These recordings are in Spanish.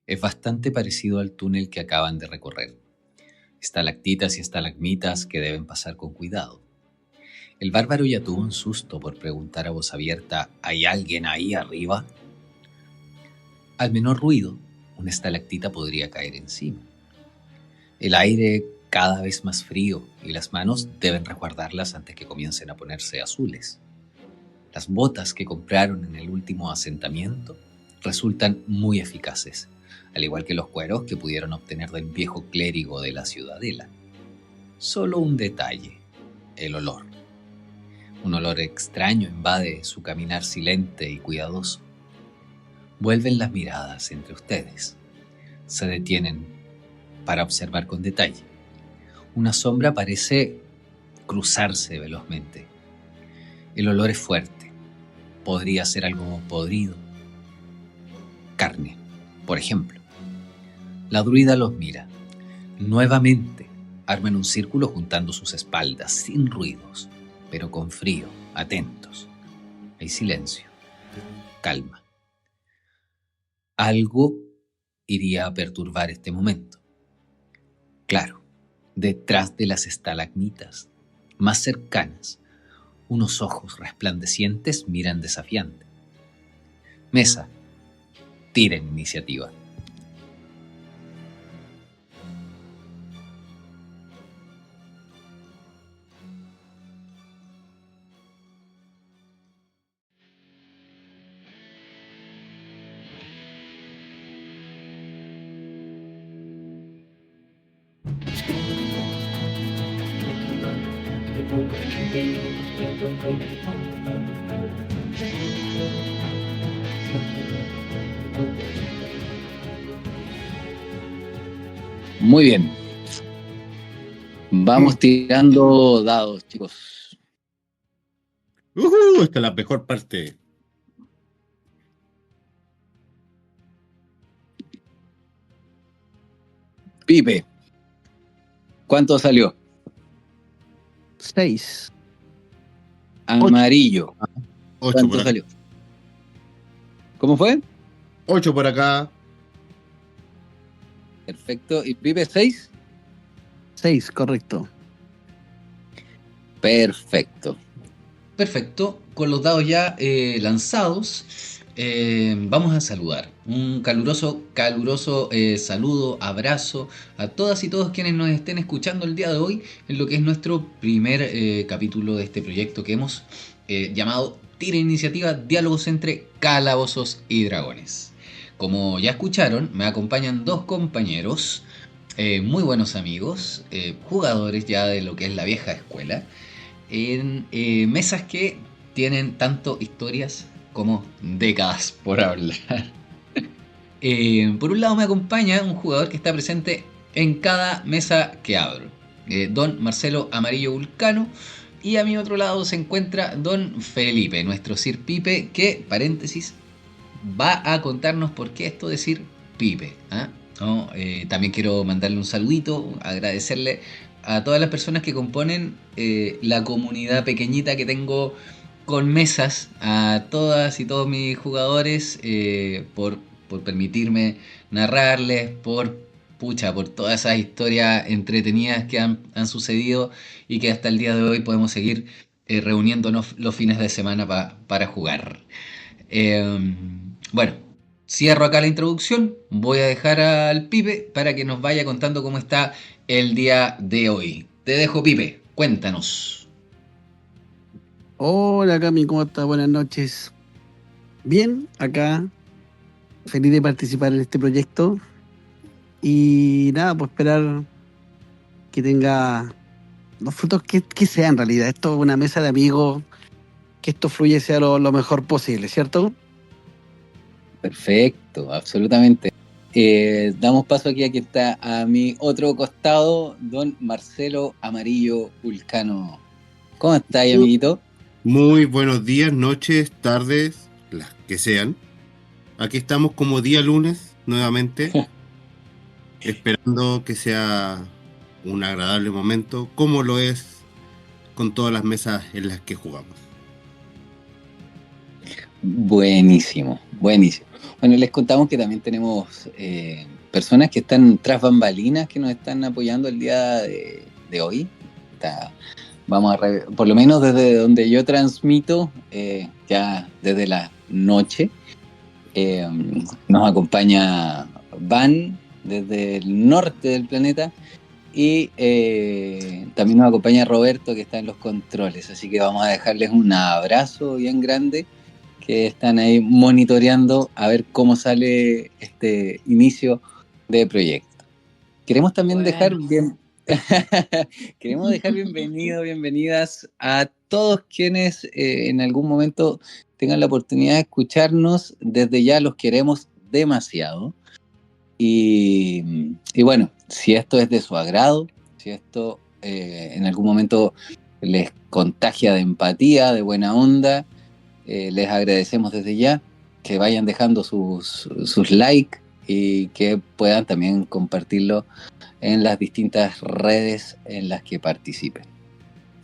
Es bastante parecido al túnel que acaban de recorrer. Estalactitas y estalagmitas que deben pasar con cuidado. El bárbaro ya tuvo un susto por preguntar a voz abierta: ¿hay alguien ahí arriba? Al menor ruido, una estalactita podría caer encima. El aire cada vez más frío y las manos deben resguardarlas antes que comiencen a ponerse azules. Las botas que compraron en el último asentamiento resultan muy eficaces, al igual que los cueros que pudieron obtener del viejo clérigo de la ciudadela. Solo un detalle: el olor. Un olor extraño invade su caminar silente y cuidadoso. Vuelven las miradas entre ustedes. Se detienen para observar con detalle. Una sombra parece cruzarse velozmente. El olor es fuerte. Podría ser algo podrido. Carne, por ejemplo. La druida los mira. Nuevamente arman un círculo juntando sus espaldas, sin ruidos, pero con frío, atentos. Hay silencio, calma. Algo iría a perturbar este momento. Claro, detrás de las estalagmitas, más cercanas, unos ojos resplandecientes miran desafiante. Mesa, tiren iniciativa. Muy bien. Vamos tirando dados, chicos. Esta es la mejor parte. Pipe, ¿cuánto salió? 6. Amarillo. 8 ¿Cuánto por acá. salió? ¿Cómo fue? 8 por acá. Perfecto. ¿Y Pipe 6? 6, correcto. Perfecto. Perfecto, con los dados ya lanzados, vamos a saludar. Un caluroso saludo, abrazo a todas y todos quienes nos estén escuchando el día de hoy en lo que es nuestro primer capítulo de este proyecto que hemos llamado Tira Iniciativa, Diálogos entre Calabozos y Dragones. Como ya escucharon, me acompañan dos compañeros, muy buenos amigos, jugadores ya de lo que es la vieja escuela, en mesas que tienen tanto historias como décadas por hablar. Por un lado me acompaña un jugador que está presente en cada mesa que abro, don Marcelo Amarillo Vulcano, y a mi otro lado se encuentra don Felipe, nuestro Sir Pipe, que, paréntesis, va a contarnos por qué esto de Sir Pipe. ¿No? También quiero mandarle un saludito, agradecerle a todas las personas que componen la comunidad pequeñita que tengo con mesas, a todas y todos mis jugadores, por permitirme narrarles, por todas esas historias entretenidas que han sucedido y que hasta el día de hoy podemos seguir reuniéndonos los fines de semana para jugar. Bueno, cierro acá la introducción, voy a dejar al Pipe para que nos vaya contando cómo está el día de hoy. Te dejo, Pipe, cuéntanos. Hola Cami, ¿cómo estás? Buenas noches. Bien, acá, feliz de participar en este proyecto. Y nada, pues esperar que tenga los frutos que sea en realidad. Esto es una mesa de amigos, que esto fluye sea lo mejor posible, ¿cierto? Perfecto, absolutamente. Damos paso aquí a quien está a mi otro costado, don Marcelo Amarillo Vulcano. ¿Cómo está ahí, amiguito? Muy buenos días, noches, tardes, las que sean. Aquí estamos como día lunes, nuevamente, esperando que sea un agradable momento, como lo es con todas las mesas en las que jugamos. Buenísimo, buenísimo. Bueno, les contamos que también tenemos personas que están tras bambalinas que nos están apoyando el día de hoy. Por lo menos desde donde yo transmito, ya desde la noche, nos acompaña Van desde el norte del planeta y también nos acompaña Roberto, que está en los controles. Así que vamos a dejarles un abrazo bien grande, que están ahí monitoreando a ver cómo sale este inicio de proyecto. Queremos también dejar bienvenidas a todos quienes en algún momento tengan la oportunidad de escucharnos. Desde ya los queremos demasiado. Y bueno, si esto es de su agrado, si esto en algún momento les contagia de empatía, de buena onda, les agradecemos desde ya que vayan dejando sus likes y que puedan también compartirlo en las distintas redes en las que participen.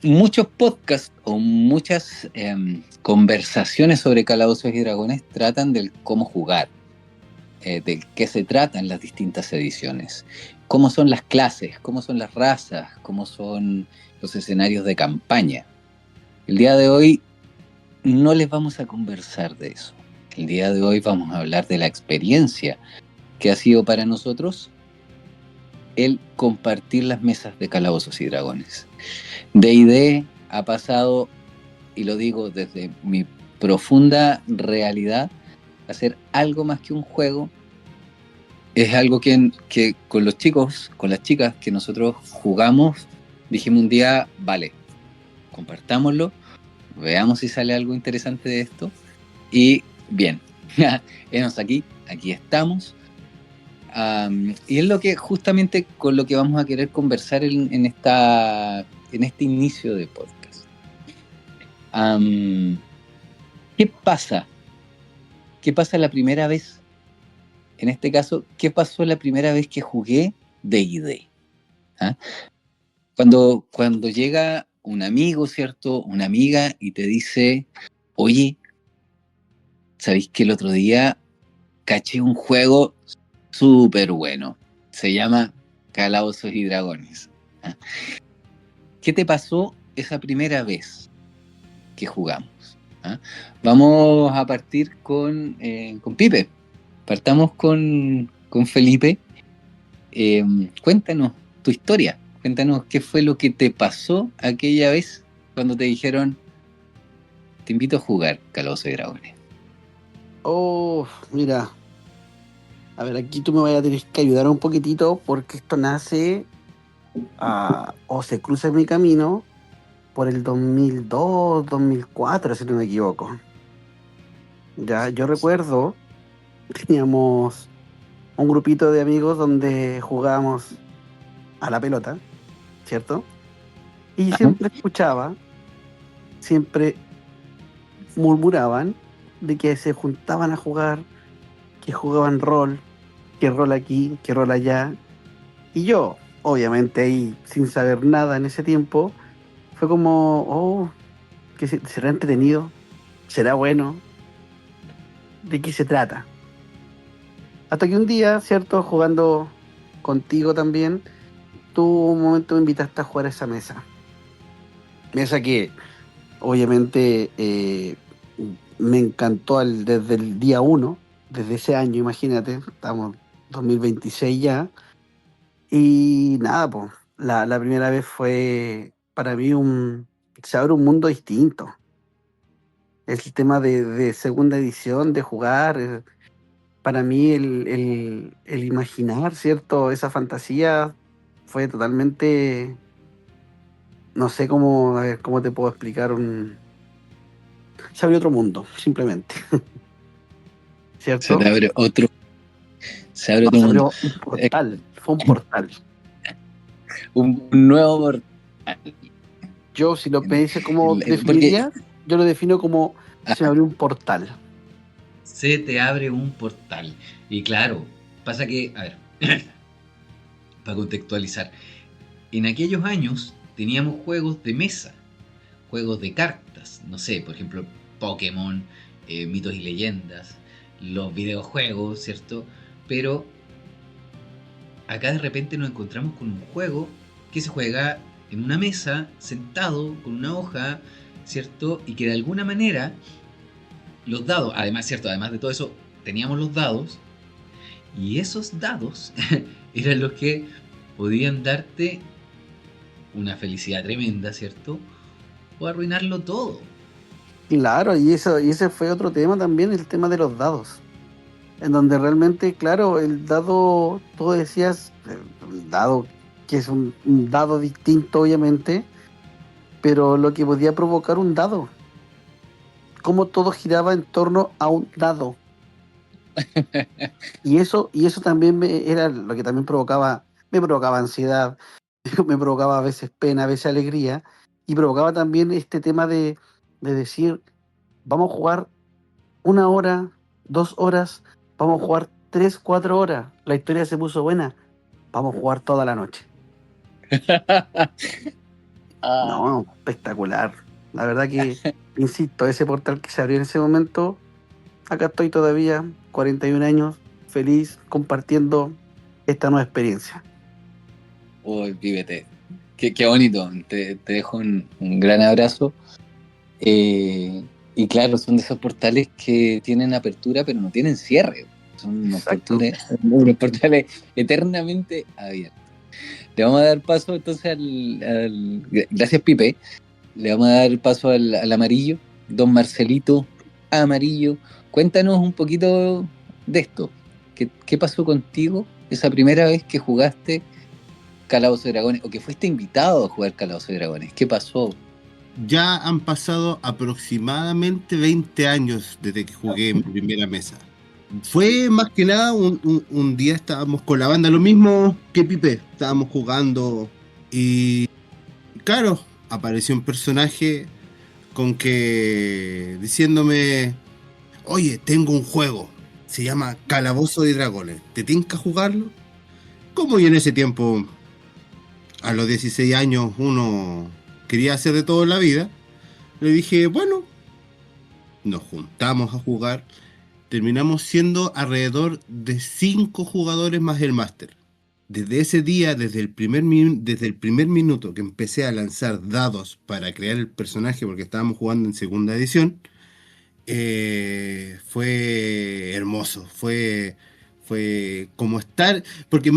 Muchos podcasts o muchas conversaciones sobre Calabozos y Dragones tratan del cómo jugar, de qué se tratan las distintas ediciones, cómo son las clases, cómo son las razas, cómo son los escenarios de campaña. El día de hoy no les vamos a conversar de eso. El día de hoy vamos a hablar de la experiencia que ha sido para nosotros el compartir las mesas de Calabozos y Dragones. D&D ha pasado, y lo digo desde mi profunda realidad, a ser algo más que un juego. Es algo que con los chicos, con las chicas que nosotros jugamos, dijimos un día, vale, compartámoslo, veamos si sale algo interesante de esto. Y bien, hemos aquí estamos. Y es lo que justamente con lo que vamos a querer conversar en este inicio de podcast. ¿Qué pasa? ¿Qué pasa la primera vez? En este caso, ¿qué pasó la primera vez que jugué D&D? ¿Ah? Cuando llega un amigo, ¿cierto? Una amiga y te dice, oye, ¿sabéis que el otro día caché un juego súper bueno? Se llama Calabozos y Dragones. ¿Ah? ¿Qué te pasó esa primera vez que jugamos? ¿Ah? Vamos a partir con Pipe. Partamos con Felipe. Cuéntanos tu historia. Cuéntanos qué fue lo que te pasó aquella vez cuando te dijeron, te invito a jugar Calabozos y Dragones. Oh, mira. A ver, aquí tú me vas a tener que ayudar un poquitito porque esto nace o se cruza en mi camino por el 2002, 2004, si no me equivoco. Ya, yo recuerdo, teníamos un grupito de amigos donde jugábamos a la pelota, ¿cierto? Y siempre escuchaba, siempre murmuraban de que se juntaban a jugar, que jugaban rol, que rol aquí, que rol allá. Y yo, obviamente ahí, sin saber nada en ese tiempo, fue como, oh, que será entretenido, será bueno, ¿de qué se trata? Hasta que un día, ¿cierto? Jugando contigo también, tú un momento me invitaste a jugar a esa mesa. Mesa que, obviamente, me encantó desde el día 1, desde ese año, imagínate, estamos 2026 ya. Y nada, pues, la primera vez fue para mí se abre un mundo distinto. El tema de segunda edición, de jugar, para mí el imaginar, ¿cierto? Esa fantasía fue totalmente, no sé cómo, a ver, cómo te puedo explicar, se abrió otro mundo, simplemente. ¿Cierto? Se abrió otro mundo. Un portal, fue un portal. Un nuevo portal. Yo, si me dice cómo definiría, yo lo defino como se me abrió un portal. Se te abre un portal. Y claro, pasa que, a ver, para contextualizar, en aquellos años teníamos juegos de mesa, juegos de cartas, no sé, por ejemplo, Pokémon, Mitos y Leyendas, los videojuegos, ¿cierto? Pero acá de repente nos encontramos con un juego que se juega en una mesa, sentado, con una hoja, ¿cierto? Y que de alguna manera los dados, además, ¿cierto? Además de todo eso, teníamos los dados, y esos dados eran los que podían darte una felicidad tremenda, ¿cierto? O arruinarlo todo. Claro, y ese fue otro tema también, el tema de los dados. En donde realmente, claro, el dado, tú decías, el dado, que es un dado distinto, obviamente, pero lo que podía provocar un dado, cómo todo giraba en torno a un dado. Y eso también era lo que también me provocaba ansiedad, me provocaba a veces pena, a veces alegría, y provocaba también este tema de decir, vamos a jugar 1 hora, 2 horas, vamos a jugar 3, 4 horas. La historia se puso buena, vamos a jugar toda la noche. Ah, No, espectacular. La verdad que, insisto, ese portal que se abrió en ese momento, acá estoy todavía, 41 años, feliz, compartiendo esta nueva experiencia. uy, vívete. Qué bonito. Te dejo un gran abrazo. Y claro, son de esos portales que tienen apertura pero no tienen cierre. Son Exacto. unos portales eternamente abiertos. Le vamos a dar paso entonces gracias, Pipe. Le vamos a dar paso al amarillo, don Marcelito Amarillo. Cuéntanos un poquito de esto. ¿Qué pasó contigo esa primera vez que jugaste Calabozos y Dragones o que fuiste invitado a jugar Calabozos y Dragones? ¿Qué pasó? Ya han pasado aproximadamente 20 años desde que jugué en mi primera mesa. Fue más que nada un día estábamos con la banda, lo mismo que Pipe, estábamos jugando y claro, apareció un personaje con que diciéndome, oye, tengo un juego, se llama Calabozo de Dragones, ¿te tinca jugarlo? Como y en ese tiempo, a los 16 años, uno quería hacer de todo en la vida, le dije, bueno, nos juntamos a jugar. Terminamos siendo alrededor de 5 jugadores más el máster. Desde ese día, desde el primer minuto que empecé a lanzar dados para crear el personaje, porque estábamos jugando en segunda edición, fue hermoso. Fue como estar, porque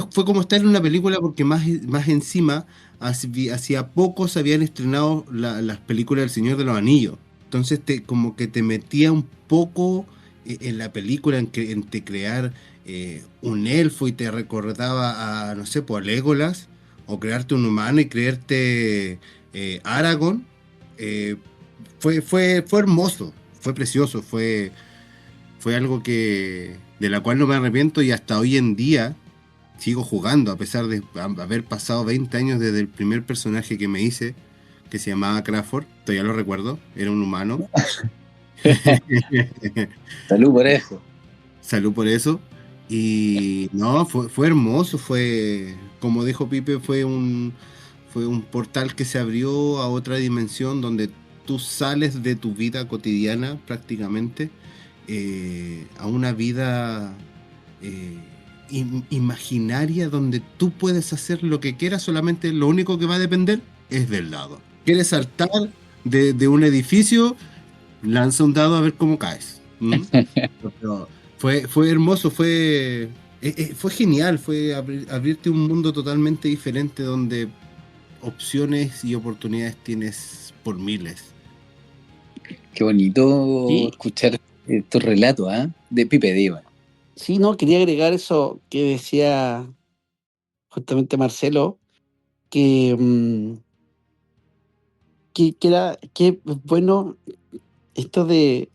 fue como estar en una película, porque más encima, hacía poco se habían estrenado las películas del Señor de los Anillos. Entonces como que te metía un poco en la película, entre crear un elfo y te recordaba a, no sé, pues a Legolas, o crearte un humano y creerte Aragorn. Fue hermoso, fue precioso, fue algo de la cual no me arrepiento, y hasta hoy en día sigo jugando, a pesar de haber pasado 20 años desde el primer personaje que me hice, que se llamaba Crawford, todavía lo recuerdo, era un humano. Salud por eso. Salud por eso. Y no, fue hermoso, como dijo Pipe, fue un portal que se abrió a otra dimensión donde tú sales de tu vida cotidiana prácticamente a una vida imaginaria donde tú puedes hacer lo que quieras, solamente lo único que va a depender es del dado. ¿Quieres saltar de un edificio? Lanza un dado a ver cómo caes. Pero fue hermoso, fue genial, fue abrirte un mundo totalmente diferente donde opciones y oportunidades tienes por miles. Qué bonito Sí. escuchar tu relato, ¿ah? De Pipe Diva. Sí, no, quería agregar eso que decía justamente Marcelo, que, que bueno, esto de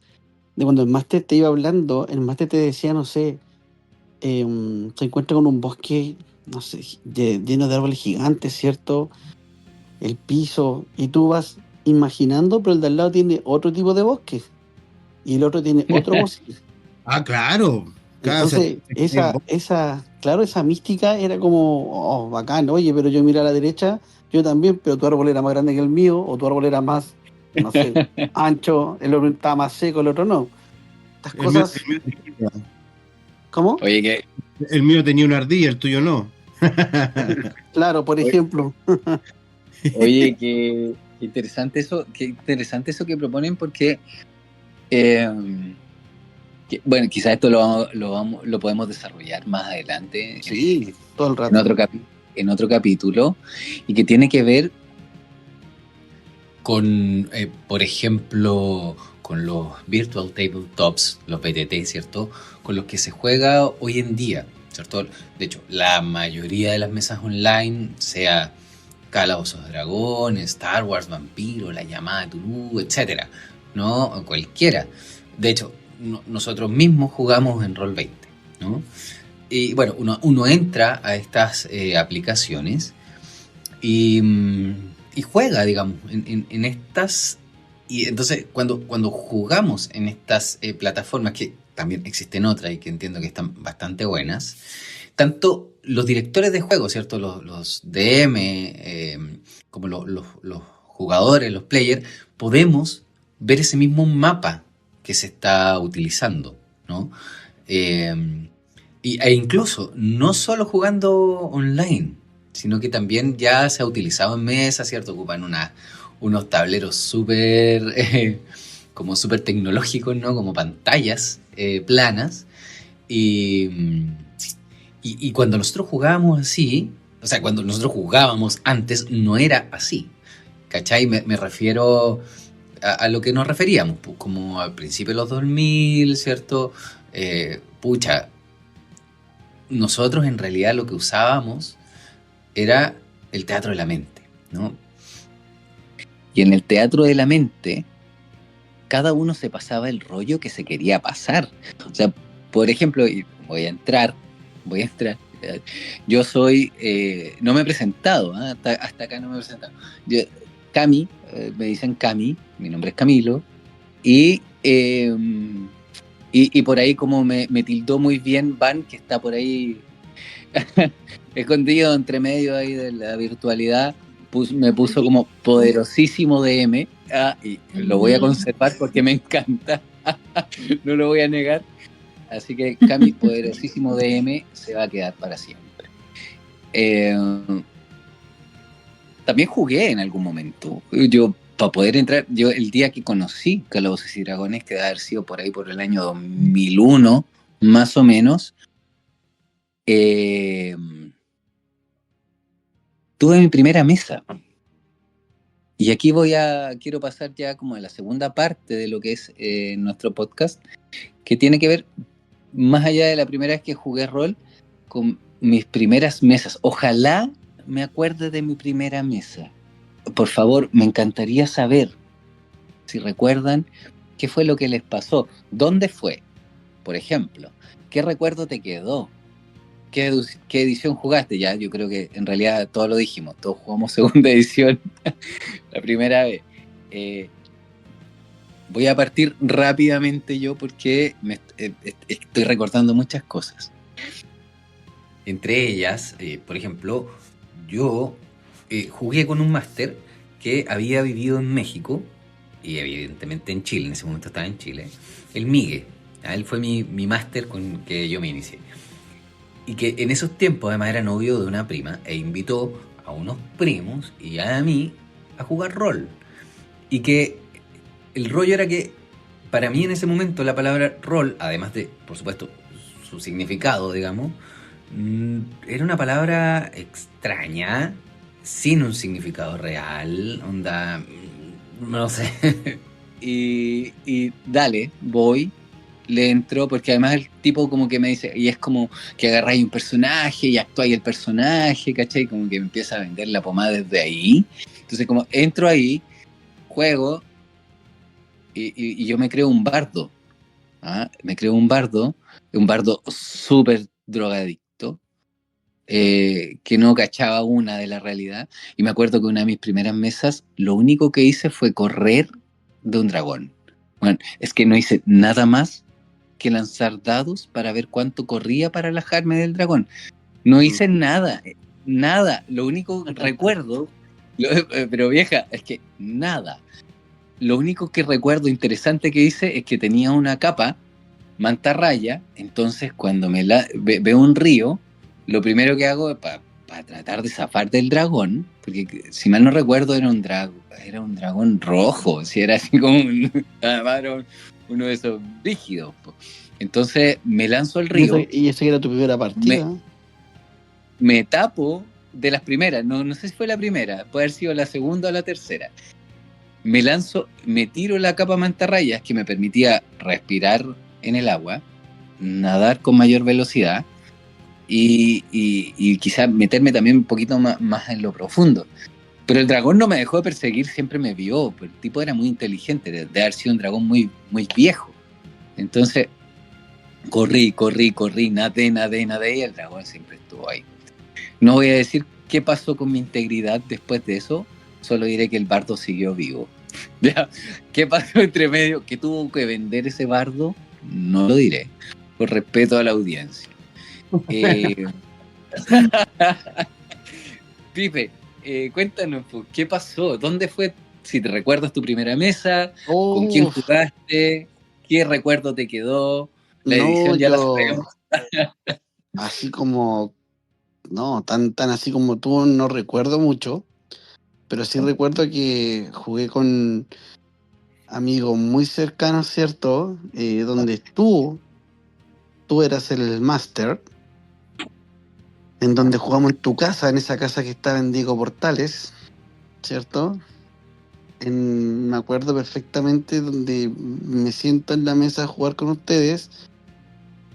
cuando el máster te iba hablando, el máster te decía, no sé, se encuentra con un bosque, no sé, lleno de árboles gigantes, ¿cierto? El piso, y tú vas imaginando, pero el de al lado tiene otro tipo de bosque, y el otro tiene otro bosque. Ah, claro. Entonces, esa mística era como, oh, bacán, oye, pero yo miro a la derecha, yo también, pero tu árbol era más grande que el mío, o tu árbol era más, no sé, ancho, el otro estaba más seco, el otro no. Estas El mío, cosas. el mío- ¿Cómo? Oye, que, el mío tenía una ardilla, el tuyo no. Claro, por Oye. ejemplo. oye, qué interesante eso que proponen porque bueno, quizás esto lo podemos desarrollar más adelante Sí, todo el en rato. otro capítulo y que tiene que ver Con, por ejemplo, con los Virtual Tabletops, los VTT, ¿cierto? Con los que se juega hoy en día, ¿cierto? De hecho, la mayoría de las mesas online, sea Calabozos y Dragones, Star Wars, Vampiro, La Llamada de Tulu, etcétera, ¿no? O cualquiera. De hecho, nosotros mismos jugamos en Roll20, ¿no? Y bueno, uno entra a estas aplicaciones y, y juega, digamos, en estas. Y entonces, cuando jugamos en estas plataformas, que también existen otras y que entiendo que están bastante buenas, tanto los directores de juego, ¿cierto? Los DM, como los jugadores, los players, podemos ver ese mismo mapa que se está utilizando, ¿no? E incluso, no solo jugando online, sino que también ya se ha utilizado en mesa, ¿cierto? Ocupan unos tableros súper, como súper tecnológicos, ¿no? Como pantallas planas. Y, y cuando nosotros jugábamos así, o sea, cuando nosotros jugábamos antes, no era así. ¿Cachai? Me refiero a lo que nos referíamos, pues, como al principio de los 2000, ¿cierto? Pucha, nosotros en realidad lo que usábamos era el teatro de la mente, ¿no? y en el teatro de la mente cada uno se pasaba el rollo que se quería pasar. O sea, por ejemplo, y voy a entrar. Yo soy, no me he presentado, ¿eh? Hasta acá no me he presentado. Cami, me dicen Cami, mi nombre es Camilo, y por ahí como me tildó muy bien Van, que está por ahí escondido entre medio ahí de la virtualidad, me puso como poderosísimo DM, y lo voy a conservar porque me encanta, no lo voy a negar. Así que Cami, poderosísimo DM, se va a quedar para siempre. También jugué en algún momento. Yo, para poder entrar, yo el día que conocí Calabozos y Dragones, que debe haber sido por ahí por el año 2001, más o menos, tuve mi primera mesa. Y aquí quiero pasar ya como a la segunda parte de lo que es nuestro podcast, que tiene que ver, más allá de la primera vez que jugué rol, con mis primeras mesas. Ojalá me acuerde de mi primera mesa. Por favor, me encantaría saber, si recuerdan, qué fue lo que les pasó. ¿Dónde fue? Por ejemplo, ¿qué recuerdo te quedó? ¿Qué edición jugaste? Ya, yo creo que en realidad todos lo dijimos, todos jugamos segunda edición la primera vez. Voy a partir rápidamente yo porque estoy recordando muchas cosas. Entre ellas, por ejemplo, yo jugué con un máster que había vivido en México y evidentemente en Chile, en ese momento estaba en Chile, el Migue. Él fue mi máster con que yo me inicié. Y que en esos tiempos además era novio de una prima e invitó a unos primos y a mí a jugar rol. Y que el rollo era que para mí en ese momento la palabra rol, además de, por supuesto, su significado, digamos, era una palabra extraña, sin un significado real, onda, no sé. Y dale, voy, le entro, porque además el tipo como que me dice, y es como que agarráis un personaje y actuáis el personaje, ¿cachai? Como que me empieza a vender la pomada desde ahí. Entonces como entro ahí, juego, y yo me creo un bardo. Me creo un bardo súper drogadicto, que no cachaba una de la realidad. Y me acuerdo que una de mis primeras mesas, lo único que hice fue correr de un dragón. Bueno, es que no hice nada más que lanzar dados para ver cuánto corría para alejarme del dragón. No hice nada. Lo único que recuerdo, pero vieja, es que nada. Lo único que recuerdo interesante que hice es que tenía una capa mantarraya. Entonces cuando veo un río, lo primero que hago es para tratar de zafar del dragón, porque si mal no recuerdo era un dragón rojo, si era así como además era uno de esos rígidos. Entonces me lanzo al río. Y esa era tu primera partida. Me tapo de las primeras, no sé si fue la primera, puede haber sido la segunda o la tercera. Me lanzo, me tiro la capa mantarrayas que me permitía respirar en el agua, nadar con mayor velocidad y quizás meterme también un poquito más en lo profundo. Pero el dragón no me dejó de perseguir, siempre me vio, el tipo era muy inteligente, de haber sido un dragón muy, muy viejo. Entonces corrí, nadé, y el dragón siempre estuvo ahí. No voy a decir qué pasó con mi integridad después de eso, solo diré que el bardo siguió vivo. ¿Ya? ¿Qué pasó entre medio? ¿Que tuvo que vender ese bardo? No lo diré, por respeto a la audiencia. Pipe, cuéntanos, ¿qué pasó? ¿Dónde fue? Si te recuerdas tu primera mesa, ¿con quién jugaste? ¿Qué recuerdo te quedó? La edición ya la sabemos. Así como... No, tan así como tú no recuerdo mucho, pero sí recuerdo que jugué con amigos muy cercanos, ¿cierto? Donde tú eras el máster, en donde jugamos en tu casa, en esa casa que estaba en Diego Portales, ¿cierto? Me acuerdo perfectamente donde me siento en la mesa a jugar con ustedes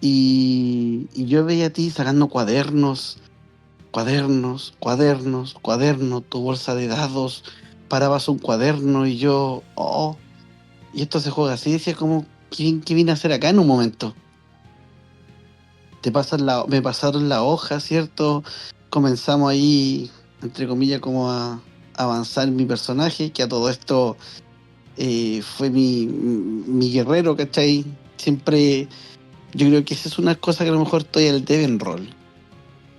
y yo veía a ti sacando cuadernos, tu bolsa de dados, parabas un cuaderno y yo, y esto se juega así, decía como, ¿qué vine a hacer acá en un momento? Me pasaron la hoja, ¿cierto? Comenzamos ahí, entre comillas, como a avanzar mi personaje, que a todo esto fue mi guerrero, ¿cachai? Siempre, yo creo que esa es una cosa que a lo mejor estoy al debe en rol.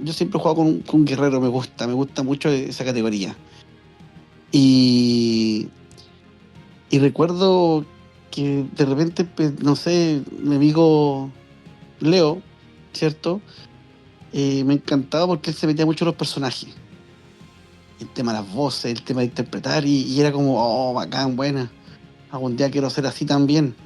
Yo siempre he jugado con un guerrero, me gusta mucho esa categoría. Y recuerdo que de repente, pues, no sé, mi amigo Leo, ¿cierto? Me encantaba porque él se metía mucho en los personajes. El tema de las voces, el tema de interpretar, y era como, bacán, buena. Algún día quiero ser así también.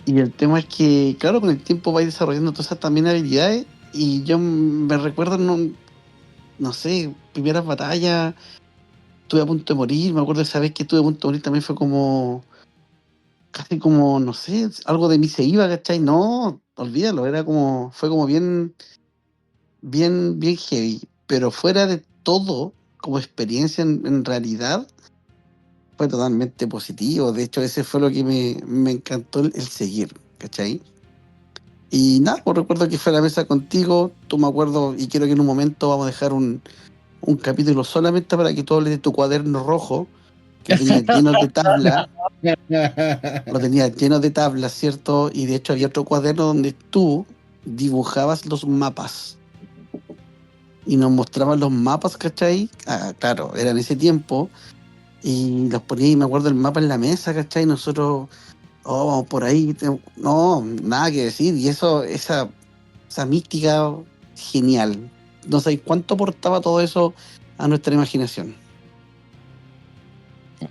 Y el tema es que, claro, con el tiempo vais desarrollando todas esas también habilidades. Y yo me recuerdo, no sé, primeras batallas, estuve a punto de morir. Me acuerdo esa vez que estuve a punto de morir también fue como, casi como, no sé, algo de mí se iba, ¿cachai? No, olvídalo, fue como bien heavy. Pero fuera de todo, como experiencia en realidad, fue totalmente positivo. De hecho, ese fue lo que me encantó el seguir, ¿cachai? Y nada, pues recuerdo que fue a la mesa contigo, tú me acuerdo, y quiero que en un momento vamos a dejar un capítulo solamente para que tú hables de tu cuaderno rojo, que lo tenías lleno de tablas, ¿cierto? Y de hecho había otro cuaderno donde tú dibujabas los mapas y nos mostrabas los mapas, ¿cachai? Claro, era en ese tiempo, y los ponías, y me acuerdo el mapa en la mesa, ¿cachai? Y nosotros, vamos por ahí, no, nada que decir, y esa mística genial. No sé cuánto aportaba todo eso a nuestra imaginación.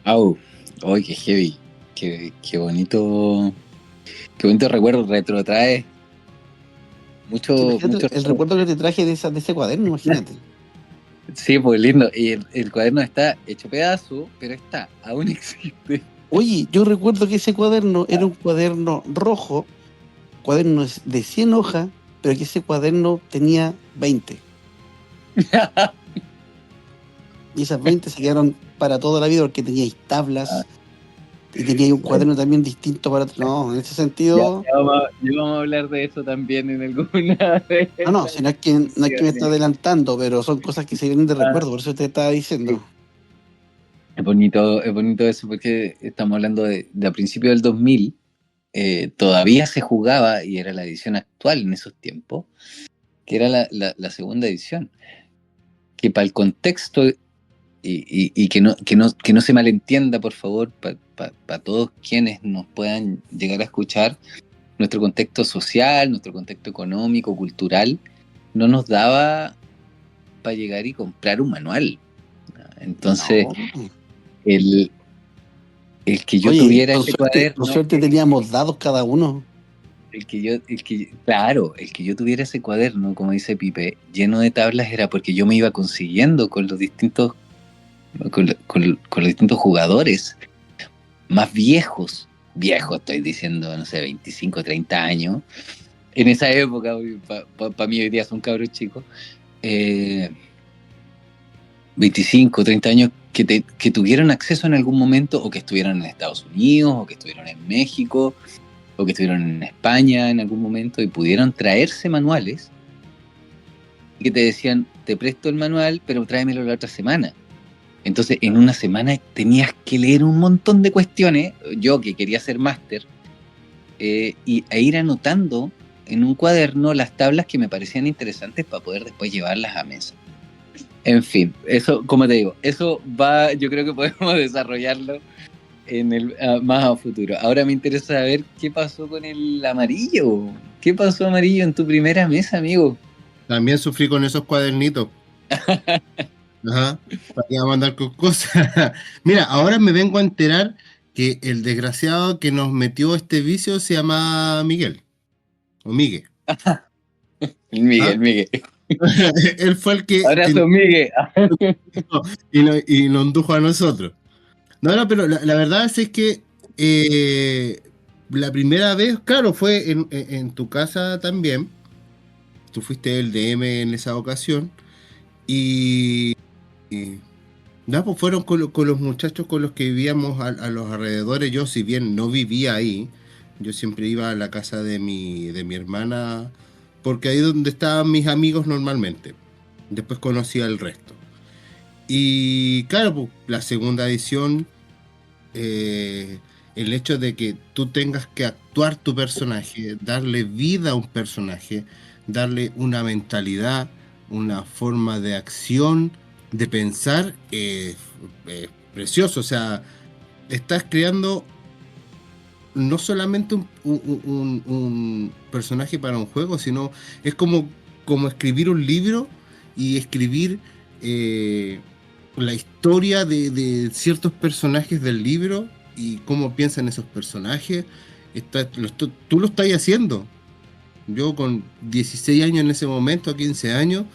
¡Au! ¡Ay, qué heavy! Qué bonito recuerdo, retrotrae mucho. El recuerdo que te traje de ese cuaderno, imagínate. Sí, pues lindo. Y el cuaderno está hecho pedazo, pero está, aún existe. Oye, yo recuerdo que ese cuaderno era un cuaderno rojo, cuaderno de 100 hojas, pero que ese cuaderno tenía 20. Y esas 20 se quedaron para toda la vida porque teníais tablas y teníais un cuaderno también distinto para... No, en ese sentido... Ya vamos a hablar de eso también en alguna vez. No, si no es que me está adelantando, pero son cosas que se vienen de recuerdo, por eso te estaba diciendo. Es bonito eso porque estamos hablando de a principios del 2000, todavía se jugaba y era la edición actual en esos tiempos, que era la segunda edición, que para el contexto y que no se malentienda, por favor, para todos quienes nos puedan llegar a escuchar, nuestro contexto social, nuestro contexto económico, cultural, no nos daba para llegar y comprar un manual. Entonces, No. el que yo Oye, tuviera con ese suerte, cuaderno, con suerte teníamos dados cada uno. el que yo tuviera ese cuaderno, como dice Pipe, lleno de tablas, era porque yo me iba consiguiendo con los distintos, con los distintos jugadores más viejos, estoy diciendo, no sé, 25, 30 años. En esa época, para mí hoy día son cabros chicos, 25, 30 años que tuvieron acceso en algún momento, o que estuvieron en Estados Unidos, o que estuvieron en México, o que estuvieron en España en algún momento, y pudieron traerse manuales, y que te decían, te presto el manual, pero tráemelo la otra semana. Entonces, en una semana tenías que leer un montón de cuestiones, yo que quería ser máster, e ir anotando en un cuaderno las tablas que me parecían interesantes para poder después llevarlas a mesa. En fin, eso, como te digo, eso va, yo creo que podemos desarrollarlo más a futuro. Ahora me interesa saber qué pasó con el amarillo. ¿Qué pasó, amarillo, en tu primera mesa, amigo? También sufrí con esos cuadernitos. Ajá, para que vamos a andar con cosas. Mira, ahora me vengo a enterar que el desgraciado que nos metió este vicio se llama Miguel, o Miguel. El Miguel, ¿Ah? Miguel. Él fue el que Abrazo, Miguel. y lo indujo a nosotros. No, pero la verdad es que la primera vez, claro, fue en tu casa también. Tú fuiste el DM en esa ocasión. Y nada, pues fueron con los muchachos con los que vivíamos a los alrededores. Yo, si bien no vivía ahí, yo siempre iba a la casa de mi hermana, porque ahí es donde estaban mis amigos normalmente. Después conocí al resto. Y claro, pues, la segunda edición, eh, el hecho de que tú tengas que actuar tu personaje, darle vida a un personaje, darle una mentalidad, una forma de acción, de pensar, es precioso. O sea, estás creando no solamente un personaje para un juego, sino es como escribir un libro y escribir la historia de ciertos personajes del libro y cómo piensan esos personajes. Tú lo estás haciendo. Yo con 16 años en ese momento, 15 años,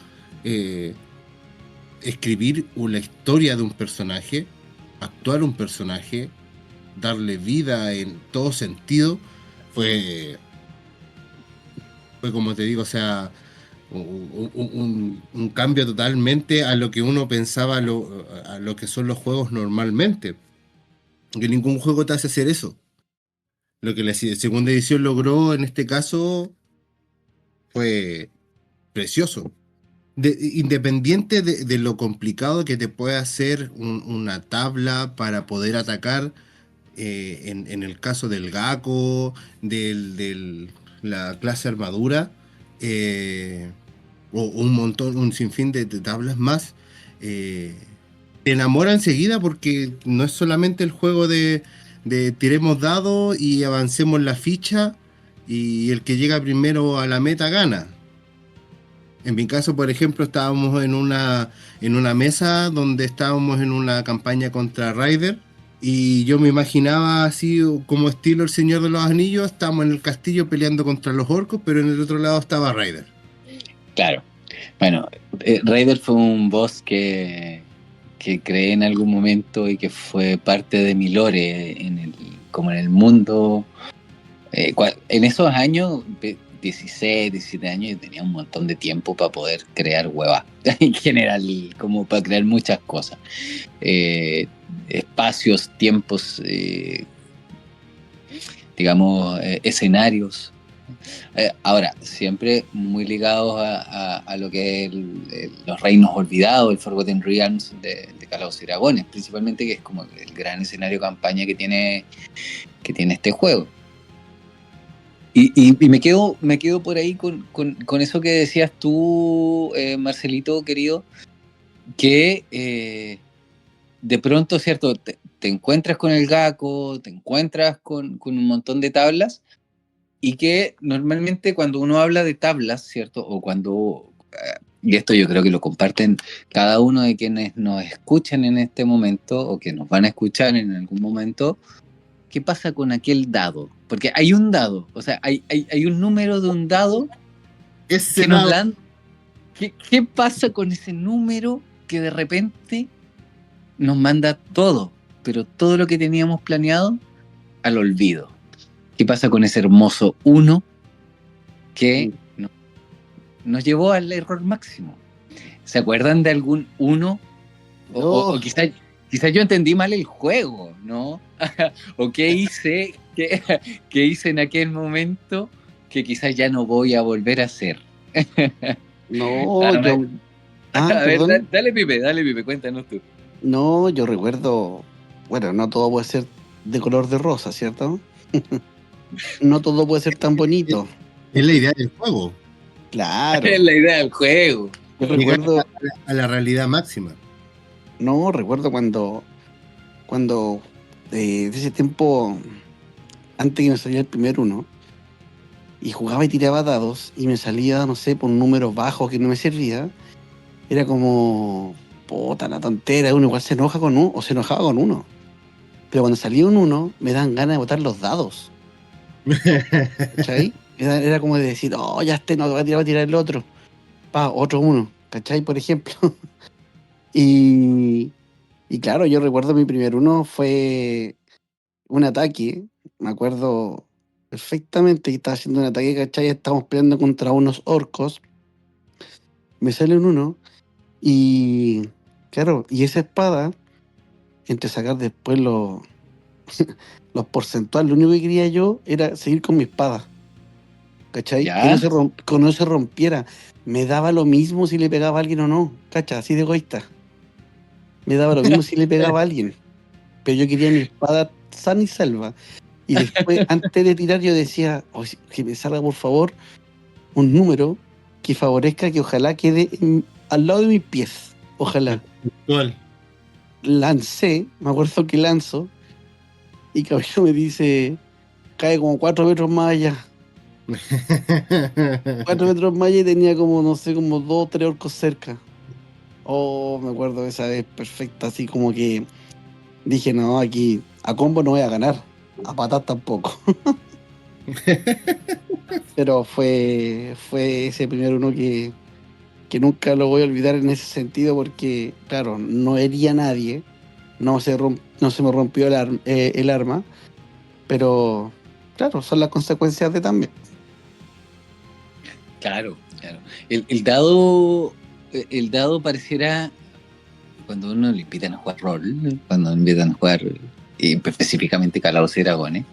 eh, escribir la historia de un personaje, actuar un personaje, darle vida en todo sentido, fue, fue como te digo, o sea, un cambio totalmente a lo que uno pensaba, a lo que son los juegos normalmente. Que ningún juego te hace hacer eso. Lo que la segunda edición logró en este caso fue precioso. Independiente de lo complicado que te puede hacer una tabla para poder atacar, en el caso del Gakko, la clase armadura, o un montón, un sinfín de tablas más, eh, te enamora enseguida porque no es solamente el juego de tiremos dados y avancemos la ficha y el que llega primero a la meta gana. En mi caso, por ejemplo, estábamos en una mesa donde estábamos en una campaña contra Ryder y yo me imaginaba así como estilo El Señor de los Anillos, estábamos en el castillo peleando contra los orcos, pero en el otro lado estaba Ryder. Claro. Bueno, Raider fue un boss que creé en algún momento y que fue parte de mi lore como en el mundo. En esos años, 16, 17 años, yo tenía un montón de tiempo para poder crear huevas, en general, como para crear muchas cosas. Espacios, tiempos, digamos, escenarios. Ahora, siempre muy ligados a lo que es los reinos olvidados, el Forgotten Realms de Calabozos y Dragones, principalmente, que es como el gran escenario campaña que tiene este juego. Y me quedo por ahí con eso que decías tú, Marcelito, querido, que de pronto, ¿cierto? Te encuentras con el Gaco, te encuentras con un montón de tablas, y que normalmente cuando uno habla de tablas, ¿cierto? O cuando, y esto yo creo que lo comparten cada uno de quienes nos escuchan en este momento, o que nos van a escuchar en algún momento, ¿qué pasa con aquel dado? Porque hay un dado, o sea, hay un número de un dado Ese que nos dado, dan. ¿Qué pasa con ese número que de repente nos manda todo, pero todo lo que teníamos planeado al olvido? ¿Qué pasa con ese hermoso 1 que nos llevó al error máximo? ¿Se acuerdan de algún 1? O quizás yo entendí mal el juego, ¿no? ¿O qué hice, qué hice en aquel momento que quizás ya no voy a volver a hacer? No, yo. A ver, Perdón. dale, Pipe, cuéntanos tú. No, yo recuerdo. Bueno, no todo puede ser de color de rosa, ¿cierto? No todo puede ser tan bonito. es la idea del juego. Claro. Es la idea del juego. Yo Llegar recuerdo. a la realidad máxima. No, recuerdo cuando de ese tiempo, antes que me salía el primer 1, y jugaba y tiraba dados, y me salía, no sé, por un número bajo que no me servía, era como, puta, la tontera, uno igual se enoja con uno, o se enojaba con uno. Pero cuando salía un 1, me dan ganas de botar los dados, ¿cachai? Era como de decir, oh, ya no, voy a tirar el otro. Otro 1, ¿cachai? Por ejemplo. Y claro, yo recuerdo mi primer 1 fue un ataque, me acuerdo perfectamente que estaba haciendo un ataque, ¿cachai? Estábamos peleando contra unos orcos, me sale un 1 y claro, y esa espada, entre sacar después los porcentuales, lo único que quería yo era seguir con mi espada, ¿cachai? ¿Ya? Que no se rompiera, me daba lo mismo si le pegaba a alguien o no, ¿cachai? Así de egoísta, me daba lo mismo si le pegaba a alguien, pero yo quería mi espada sana y salva. Y después, antes de tirar, yo decía, oh, que me salga por favor un número que favorezca, que ojalá quede al lado de mis pies. Ojalá. Actual. Lancé, me acuerdo que lanzo, y Cabello me dice, cae como 4 metros más allá. 4 metros más allá y tenía como, no sé, como 2 o 3 orcos cerca. Oh, me acuerdo de esa vez perfecta, así como que dije, no, aquí a combo no voy a ganar, a patar tampoco. Pero fue ese primer 1 que nunca lo voy a olvidar en ese sentido porque, claro, no hería a nadie, no se me rompió el arma, pero, claro, son las consecuencias de también. Claro. El dado pareciera, cuando uno le invitan a jugar rol, cuando invitan a jugar y específicamente Calabozos y Dragones,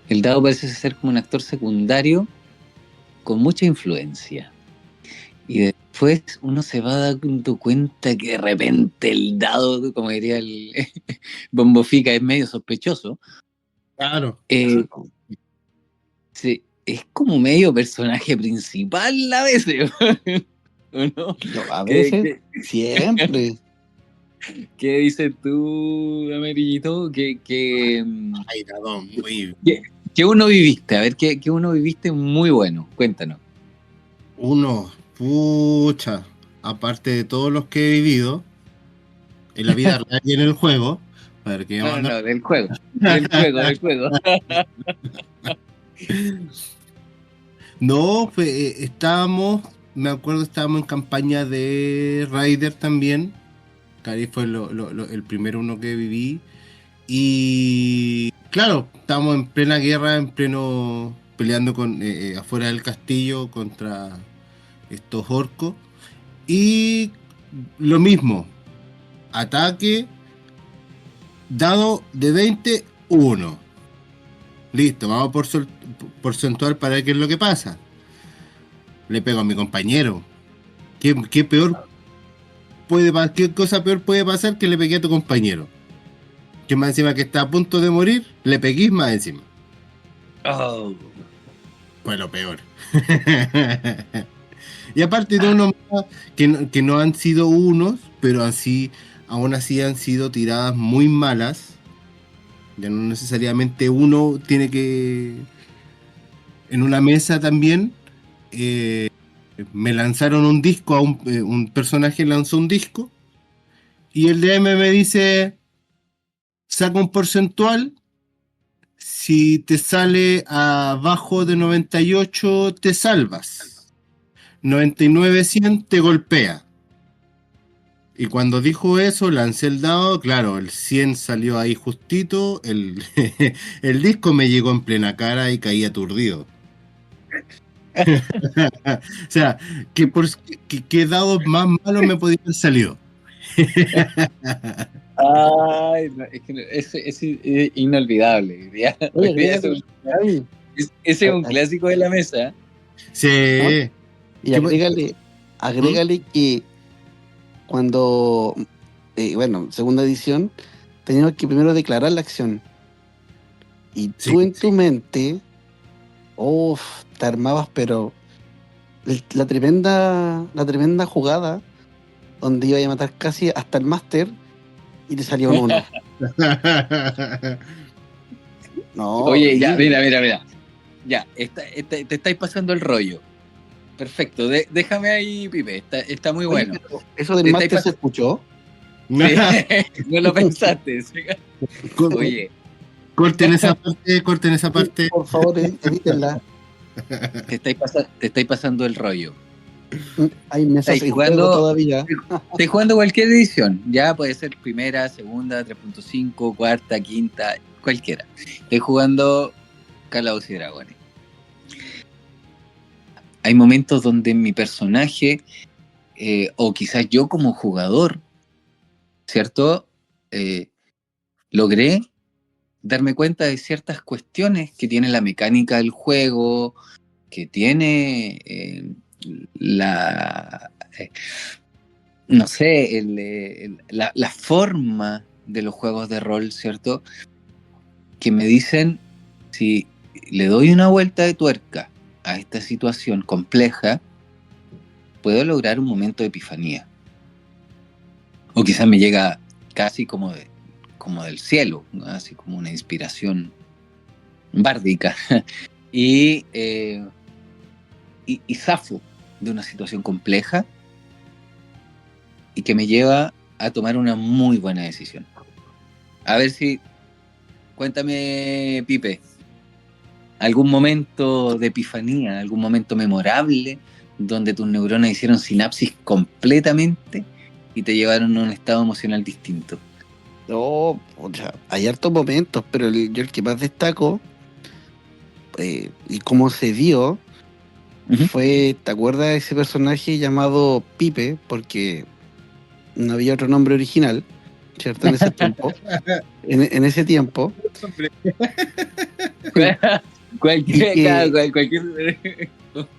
el dado parece ser como un actor secundario con mucha influencia. Y después uno se va dando cuenta que de repente el dado, como diría el Bombofica, es medio sospechoso. Claro. Sí, es como medio personaje principal a veces, ¿o no? A veces, siempre. ¿Qué dices tú, Amarillito? Ay, dado muy. ¿Qué uno viviste? A ver, ¿qué uno viviste muy bueno? Cuéntanos. Uno, pucha. Aparte de todos los que he vivido en la vida real y en el juego. A ver, que No, del juego. Del juego. No, me acuerdo, estábamos en campaña de Raider también. Que ahí fue el primer 1 que viví. Y claro, estábamos en plena guerra, peleando afuera del castillo contra estos orcos. Y lo mismo, ataque, dado de 20, 1. Listo, vamos por porcentual para ver qué es lo que pasa. Le pego a mi compañero. ¿Qué cosa peor puede pasar que le pegué a tu compañero? Que más encima que está a punto de morir, le pegué más encima. Oh. Fue lo peor. Y aparte de unos más que no han sido unos, pero así aún así han sido tiradas muy malas. Ya no necesariamente uno tiene que... En una mesa también me lanzaron un disco, un personaje lanzó un disco y el DM me dice, saca un porcentual, si te sale abajo de 98 te salvas, 99 100 te golpea. Y cuando dijo eso, lancé el dado, claro, el 100 salió ahí justito, el disco me llegó en plena cara y caí aturdido. O sea, ¿qué dados más malos me podían haber salido? Ay, no, es que es inolvidable. Ya, Oye, ese es un clásico de la mesa. Sí. ¿no? Y ¿Qué- agrégale que cuando, bueno, segunda edición, teníamos que primero declarar la acción. Y Sí, tú en tu mente, te armabas, pero la tremenda jugada donde iba a matar casi hasta el máster y te salió un 1. No, Oye, ya, horrible. mira. Ya, te estáis pasando el rollo. Perfecto, déjame ahí, Pipe. Está muy Oye, bueno. pero ¿eso del Te máster estáis se escuchó? Sí, no lo pensaste. ¿Sí? Cor- Oye, corten esa parte. Por favor, edítenla. te estáis pasando el rollo. Hay mesas Estáis en jugando, juego todavía. estáis jugando cualquier edición. Ya puede ser primera, segunda, 3.5, cuarta, quinta, cualquiera. Estoy jugando Calabozos y Dragones. Hay momentos donde mi personaje, o quizás yo como jugador, ¿cierto? Logré darme cuenta de ciertas cuestiones que tiene la mecánica del juego, que tiene no sé, la forma de los juegos de rol, ¿cierto? Que me dicen, si le doy una vuelta de tuerca a esta situación compleja, puedo lograr un momento de epifanía. O quizás me llega casi como del cielo, ¿no? Así como una inspiración bárdica. y zafo de una situación compleja y que me lleva a tomar una muy buena decisión. A ver si, cuéntame, Pipe, algún momento de epifanía, algún momento memorable donde tus neuronas hicieron sinapsis completamente y te llevaron a un estado emocional distinto. No, o sea, hay hartos momentos, pero yo el que más destaco y cómo se dio fue, ¿te acuerdas de ese personaje llamado Pipe? Porque no había otro nombre original, ¿cierto? En ese tiempo. En ese tiempo. Cualquier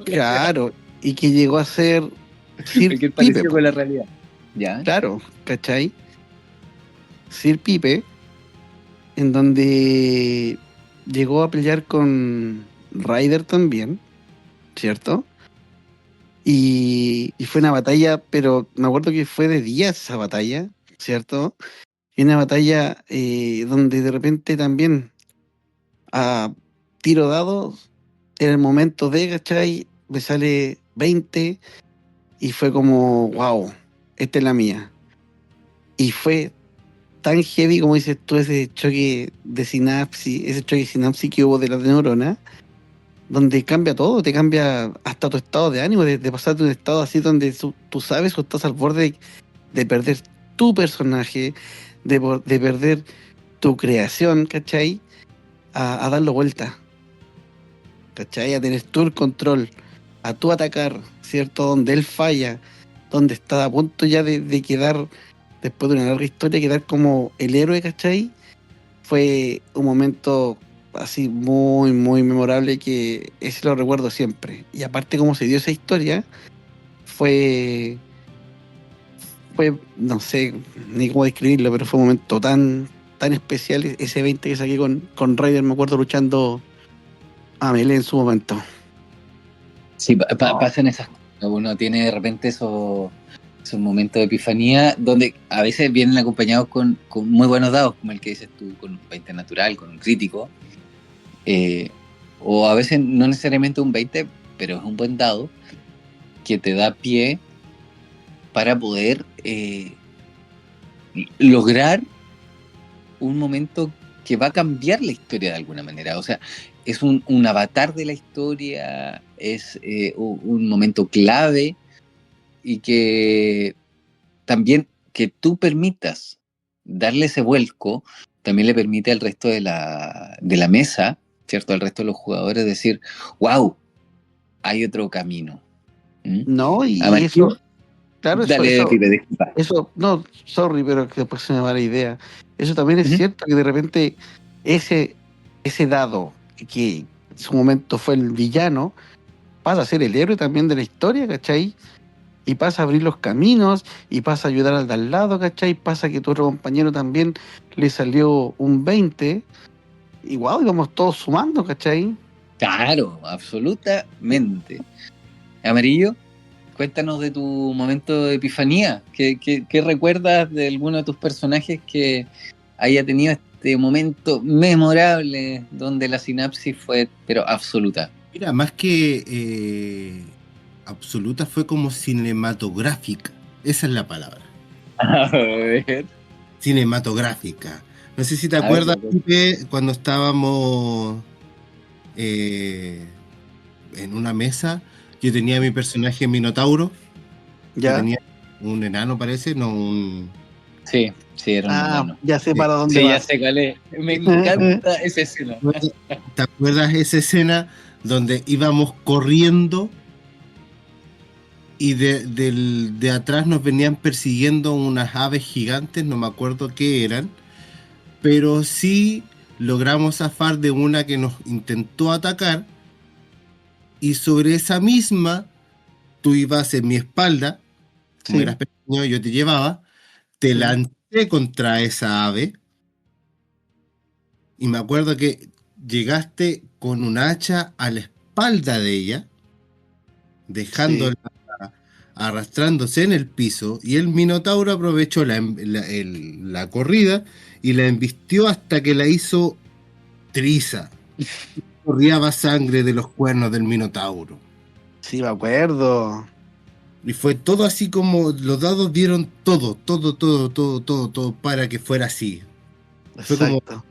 Claro, y que llegó a ser Sir Pipe. parecido con la realidad. ¿Ya? Claro, ¿cachai? Sir Pipe, en donde llegó a pelear con Ryder también, ¿cierto? Y fue una batalla, pero me acuerdo que fue de días esa batalla, ¿cierto? Y una batalla donde de repente también a tiro dado, en el momento de, ¿cachai? Me sale 20 y fue como, wow, esta es la mía. Y fue tan heavy como dices tú, ese choque de sinapsis que hubo de las neuronas, donde cambia todo, te cambia hasta tu estado de ánimo, de pasar de un estado así donde tú sabes o estás al borde de perder tu personaje, de perder tu creación, ¿cachai? A darlo vuelta, ¿cachai? A tener tú el control, a tú atacar, ¿cierto? Donde él falla, donde está a punto ya de quedar, después de una larga historia, quedar como el héroe, ¿cachai? Fue un momento así muy, muy memorable que ese lo recuerdo siempre. Y aparte cómo se dio esa historia, fue, no sé ni cómo describirlo, pero fue un momento tan especial, ese 20 que saqué con Raider, me acuerdo luchando a Melee en su momento. Sí, pasan esas cosas. Uno tiene de repente esos momentos de epifanía donde a veces vienen acompañados con muy buenos dados, como el que dices tú, con un 20 natural, con un crítico, o a veces no necesariamente un 20, pero es un buen dado que te da pie para poder lograr un momento que va a cambiar la historia de alguna manera. O sea, es un avatar de la historia, es un momento clave, y que también que tú permitas darle ese vuelco, también le permite al resto de la mesa, ¿cierto? Al resto de los jugadores decir, wow, hay otro camino. ¿Mm? No, y Amarillo, eso, claro, dale, Pipe, disculpa. no, sorry, pero que después se me va la idea. Eso también es Ujú. cierto, que de repente ese, ese dado que en su momento fue el villano, pasa a ser el héroe también de la historia, ¿cachai? Y pasa a abrir los caminos, y pasa a ayudar al de al lado, ¿cachai? Pasa que tu otro compañero también le salió un 20, y wow, íbamos todos sumando, ¿cachai? Claro, absolutamente. Amarillo, cuéntanos de tu momento de epifanía. ¿Qué recuerdas de alguno de tus personajes que haya tenido este momento memorable donde la sinapsis fue, pero absoluta? Mira, más que absoluta, fue como cinematográfica. Esa es la palabra. A ver, Cinematográfica. No sé si te a ver, acuerdas, Pipe, cuando estábamos en una mesa, yo tenía mi personaje Minotauro, que ¿Ya? tenía un enano, parece, no un... sí, era un Ah, enano. ya sé Sí. para dónde Sí, ya vas. sé cuál es. Me encanta esa escena. ¿Te acuerdas esa escena donde íbamos corriendo y de atrás nos venían persiguiendo unas aves gigantes, no me acuerdo qué eran, pero sí logramos zafar de una que nos intentó atacar, y sobre esa misma tú ibas en mi espalda, como Sí, eras pequeño yo te llevaba, te sí. lancé contra esa ave, y me acuerdo que llegaste con un hacha a la espalda de ella, Sí. dejándola arrastrándose en el piso, y el Minotauro aprovechó la corrida y la embistió hasta que la hizo triza. Corriaba sangre de los cuernos del Minotauro. Sí, me acuerdo. Y fue todo así, como los dados dieron todo, todo, todo, todo, todo, todo para que fuera así. Fue como, Exacto.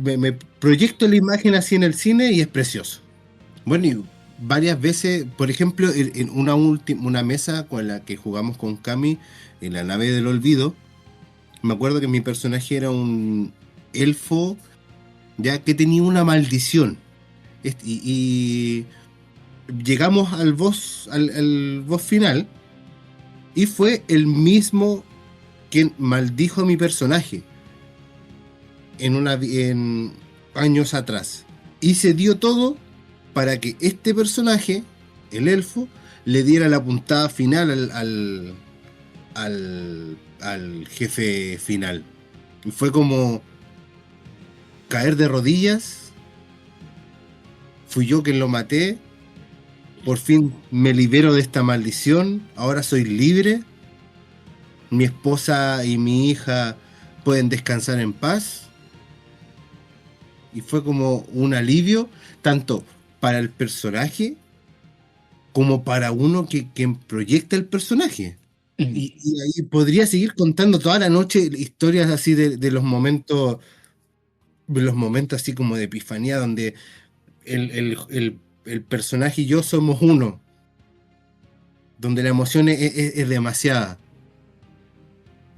me proyecto la imagen así en el cine y es precioso. Bueno, y varias veces, por ejemplo, en una mesa con la que jugamos con Cami en la nave del olvido, me acuerdo que mi personaje era un elfo ya que tenía una maldición. Y llegamos al boss final, y fue el mismo quien maldijo a mi personaje en años atrás. Y se dio todo para que este personaje, el elfo, le diera la puntada final al jefe final. Y fue como caer de rodillas. Fui yo quien lo maté. Por fin me libero de esta maldición. Ahora soy libre. Mi esposa y mi hija pueden descansar en paz. Y fue como un alivio, tanto para el personaje como para uno quien proyecta el personaje. Y ahí podría seguir contando toda la noche historias así de los momentos así como de epifanía, donde el personaje y yo somos uno, donde la emoción es demasiada,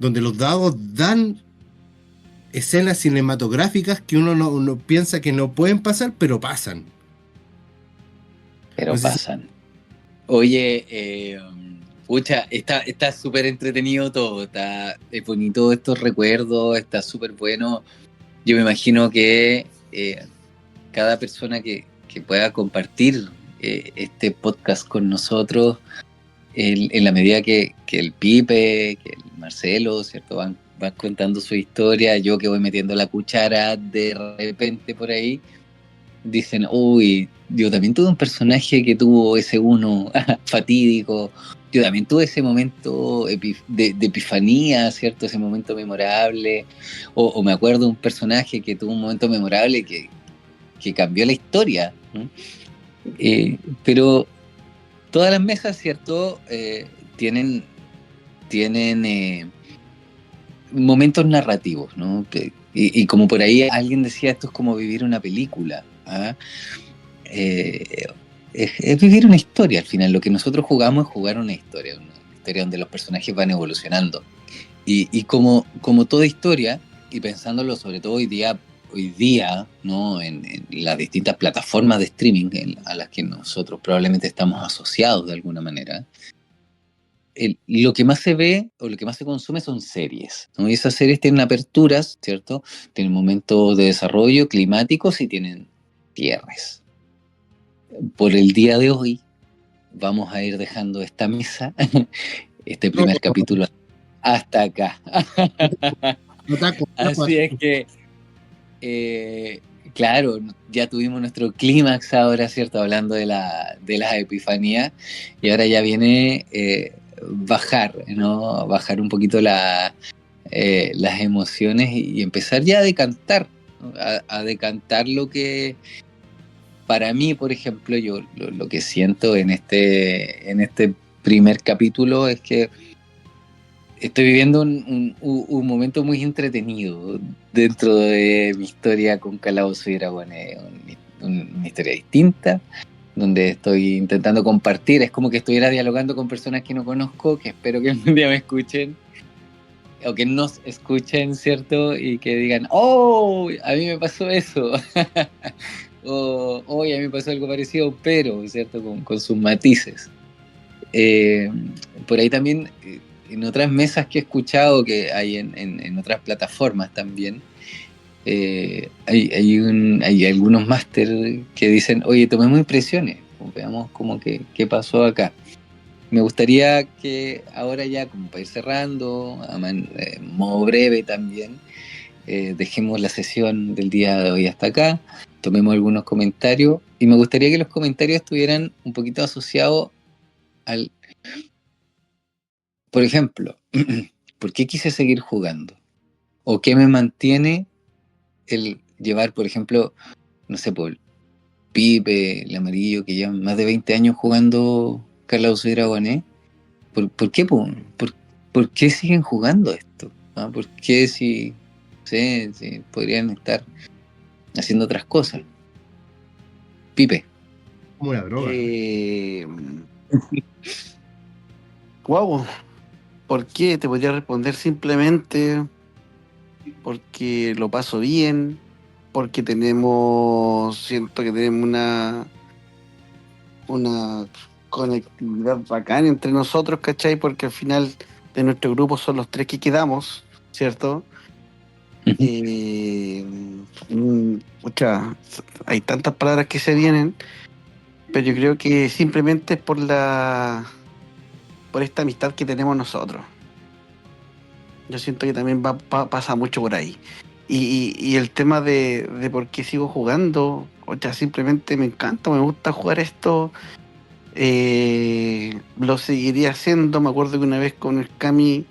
donde los dados dan escenas cinematográficas que uno no piensa que no pueden pasar, pero pasan. Pero No sé si... pasan. Oye, pucha, está súper entretenido todo, es bonito estos recuerdos, está súper bueno. Yo me imagino que cada persona que pueda compartir este podcast con nosotros, en la medida que el Pipe, que el Marcelo, ¿cierto? Van contando su historia, yo que voy metiendo la cuchara de repente por ahí, dicen, uy, yo también tuve un personaje que tuvo ese uno fatídico, yo también tuve ese momento de epifanía, ¿cierto? Ese momento memorable, o me acuerdo de un personaje que tuvo un momento memorable que cambió la historia, ¿no? Pero todas las mesas, ¿cierto? Tienen momentos narrativos, ¿no? Y como por ahí alguien decía, esto es como vivir una película, ¿ah? Es vivir una historia al final. Lo que nosotros jugamos es jugar una historia donde los personajes van evolucionando. Y como toda historia, y pensándolo sobre todo hoy día, ¿no? En las distintas plataformas de streaming a las que nosotros probablemente estamos asociados de alguna manera, lo que más se ve o lo que más se consume son series, ¿no? Y esas series tienen aperturas, ¿cierto? Tienen momentos de desarrollo climáticos y tienen cierres. Por el día de hoy vamos a ir dejando esta mesa, este primer capítulo, hasta acá. Así es que, claro, ya tuvimos nuestro clímax ahora, ¿cierto? Hablando de las epifanías, y ahora ya viene bajar, ¿no? Bajar un poquito las emociones y empezar ya a decantar, ¿no? A decantar lo que, para mí, por ejemplo, yo lo que siento en este primer capítulo es que estoy viviendo un momento muy entretenido dentro de mi historia con Calabozos y Dragones, una historia distinta, donde estoy intentando compartir, es como que estuviera dialogando con personas que no conozco, que espero que algún día me escuchen, o que nos escuchen, ¿cierto? Y que digan, ¡oh! A mí me pasó eso. O, a mí me pasó algo parecido, pero, ¿cierto? Con sus matices. Por ahí también, en otras mesas que he escuchado que hay en otras plataformas también, hay algunos máster que dicen, oye, tomemos impresiones, veamos como que qué pasó acá. Me gustaría que ahora ya, como para ir cerrando, a modo breve también, dejemos la sesión del día de hoy hasta acá, tomemos algunos comentarios, y me gustaría que los comentarios estuvieran un poquito asociados al, por ejemplo, ¿por qué quise seguir jugando? ¿O qué me mantiene el llevar, por ejemplo, no sé, por Pipe, el amarillo, que llevan más de 20 años jugando Calabozos y Dragones? ¿Por qué, por qué siguen jugando esto? ¿Ah? ¿Por qué si podrían estar haciendo otras cosas? Pipe. Como una droga. Guau, ¿por qué? Te podría responder simplemente porque lo paso bien, porque siento que tenemos una conectividad bacana entre nosotros, ¿cachai? Porque al final de nuestro grupo son los 3 que quedamos, ¿cierto? Hay tantas palabras que se vienen, pero yo creo que simplemente es por esta amistad que tenemos nosotros. Yo siento que también pasa mucho por ahí. Y el tema de por qué sigo jugando, simplemente me encanta, me gusta jugar esto. Lo seguiría haciendo. Me acuerdo que una vez con el Cami,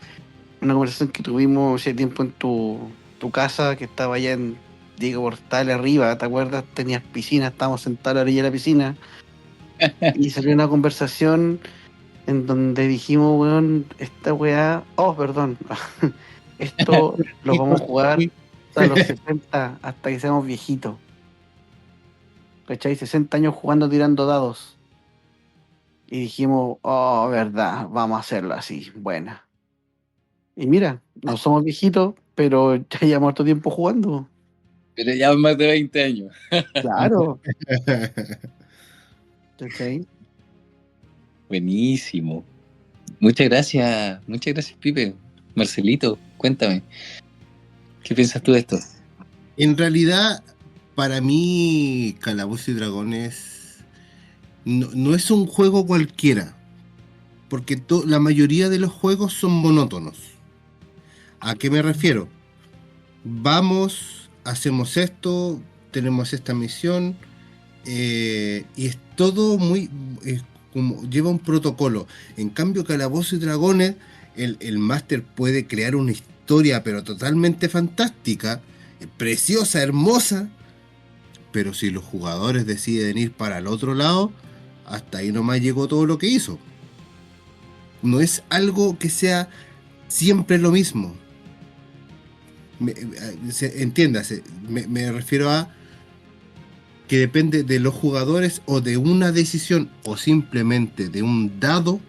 una conversación que tuvimos hace tiempo en tu casa, que estaba allá en Diego Portal arriba, ¿te acuerdas? Tenías piscina, estábamos sentados a la orilla de la piscina y salió una conversación en donde dijimos, weón, esta weá, perdón, esto lo vamos a jugar hasta los 60, hasta que seamos viejitos. ¿Cachai? 60 años jugando, tirando dados. Y dijimos, verdad, vamos a hacerlo así, buena. Y mira, no somos viejitos, pero ya llevamos harto tiempo jugando. Pero ya más de 20 años. Claro. ¿Cachai? Buenísimo. Muchas gracias, Pipe. Marcelito, cuéntame, ¿qué piensas tú de esto? En realidad, para mí, Calabozos y Dragones no es un juego cualquiera, porque la mayoría de los juegos son monótonos. ¿A qué me refiero? Vamos, hacemos esto, tenemos esta misión, y es todo muy, como lleva un protocolo. En cambio, Calabozos y Dragones, el máster puede crear una historia, pero totalmente fantástica, preciosa, hermosa, pero si los jugadores deciden ir para el otro lado, hasta ahí nomás llegó todo lo que hizo. No es algo que sea siempre lo mismo. Entiéndase, me refiero a que depende de los jugadores o de una decisión o simplemente de un dado,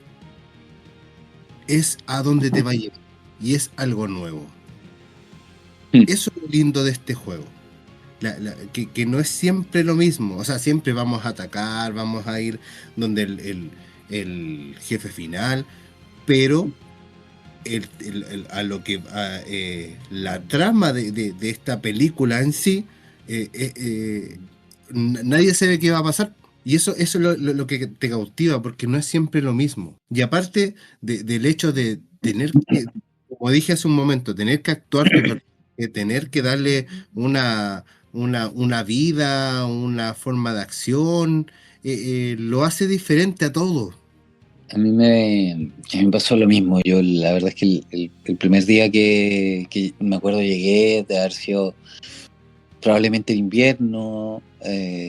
es a donde te va a llevar. Y es algo nuevo. Eso es lo lindo de este juego. Que no es siempre lo mismo. O sea, siempre vamos a atacar, vamos a ir donde el jefe final, pero la trama de esta película en sí, nadie sabe qué va a pasar. Y eso es lo que te cautiva, porque no es siempre lo mismo. Y aparte del hecho de tener que, como dije hace un momento, tener que actuar, tener que darle una vida, una forma de acción, lo hace diferente a todo. A mí me pasó lo mismo. Yo la verdad es que el primer día que me acuerdo llegué de haber sido probablemente en invierno,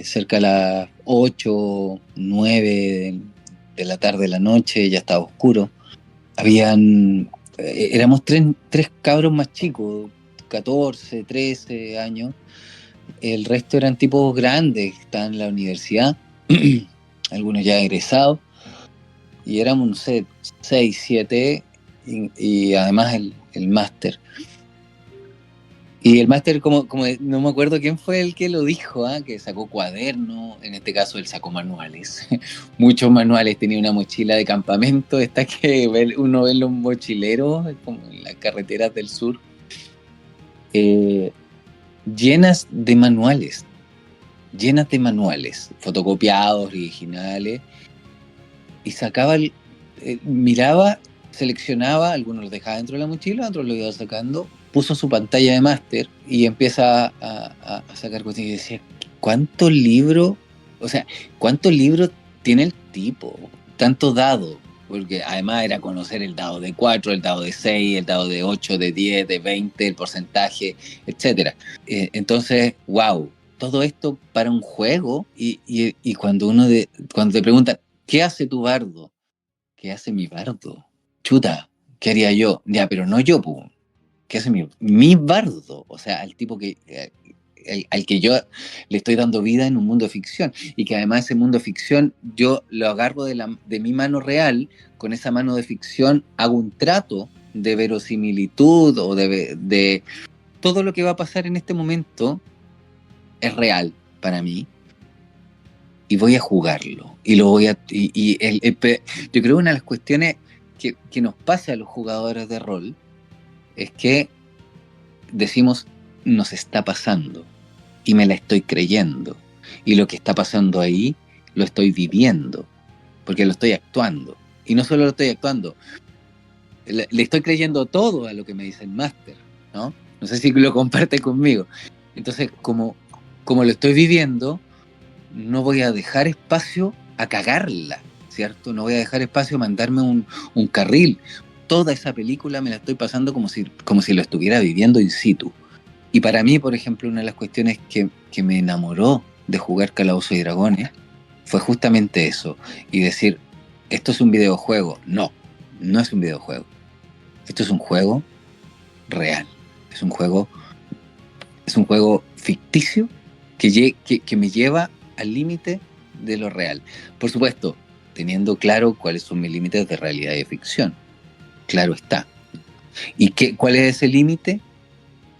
cerca de las 8, 9 de la tarde, de la noche, ya estaba oscuro. Éramos tres cabros más chicos, 14, 13 años. El resto eran tipos grandes, que estaban en la universidad, algunos ya egresados, y éramos, no sé, 6, 7, y además el máster. Y el máster, como no me acuerdo quién fue el que lo dijo, que sacó cuadernos, en este caso él sacó manuales, muchos manuales, tenía una mochila de campamento, esta que uno ve en los mochileros, como en las carreteras del sur, llenas de manuales, fotocopiados, originales, y sacaba, miraba, seleccionaba, algunos los dejaba dentro de la mochila, otros los iba sacando, puso su pantalla de máster y empieza a sacar cosas y decía, ¿cuántos libros tiene el tipo? Tanto dado, porque además era conocer el dado de 4, el dado de 6, el dado de 8, de 10, de 20, el porcentaje, etcétera. Entonces, wow, todo esto para un juego y cuando cuando te preguntan, ¿qué hace tu bardo? ¿Qué hace mi bardo? Chuta, ¿qué haría yo? Ya, pero no yo, pues. ¿Qué hace mi bardo? O sea, al tipo al que yo le estoy dando vida en un mundo de ficción. Y que además ese mundo de ficción yo lo agarro de mi mano real, con esa mano de ficción hago un trato de verosimilitud o de todo lo que va a pasar en este momento es real para mí. Y voy a jugarlo. Y lo voy a. Yo creo que una de las cuestiones que nos pasa a los jugadores de rol es que decimos, nos está pasando y me la estoy creyendo. Y lo que está pasando ahí lo estoy viviendo, porque lo estoy actuando. Y no solo lo estoy actuando, le estoy creyendo todo a lo que me dice el máster, ¿no? No sé si lo comparte conmigo. Entonces, como lo estoy viviendo, no voy a dejar espacio a cagarla, ¿cierto? No voy a dejar espacio a mandarme un carril. Toda esa película me la estoy pasando como si lo estuviera viviendo in situ. Y para mí, por ejemplo, una de las cuestiones que me enamoró de jugar Calabozos y Dragones fue justamente eso. Y decir, ¿esto es un videojuego? No, no es un videojuego. Esto es un juego real. Es un juego ficticio que me lleva al límite de lo real. Por supuesto, teniendo claro cuáles son mis límites de realidad y de ficción. Claro está. ¿Y cuál es ese límite?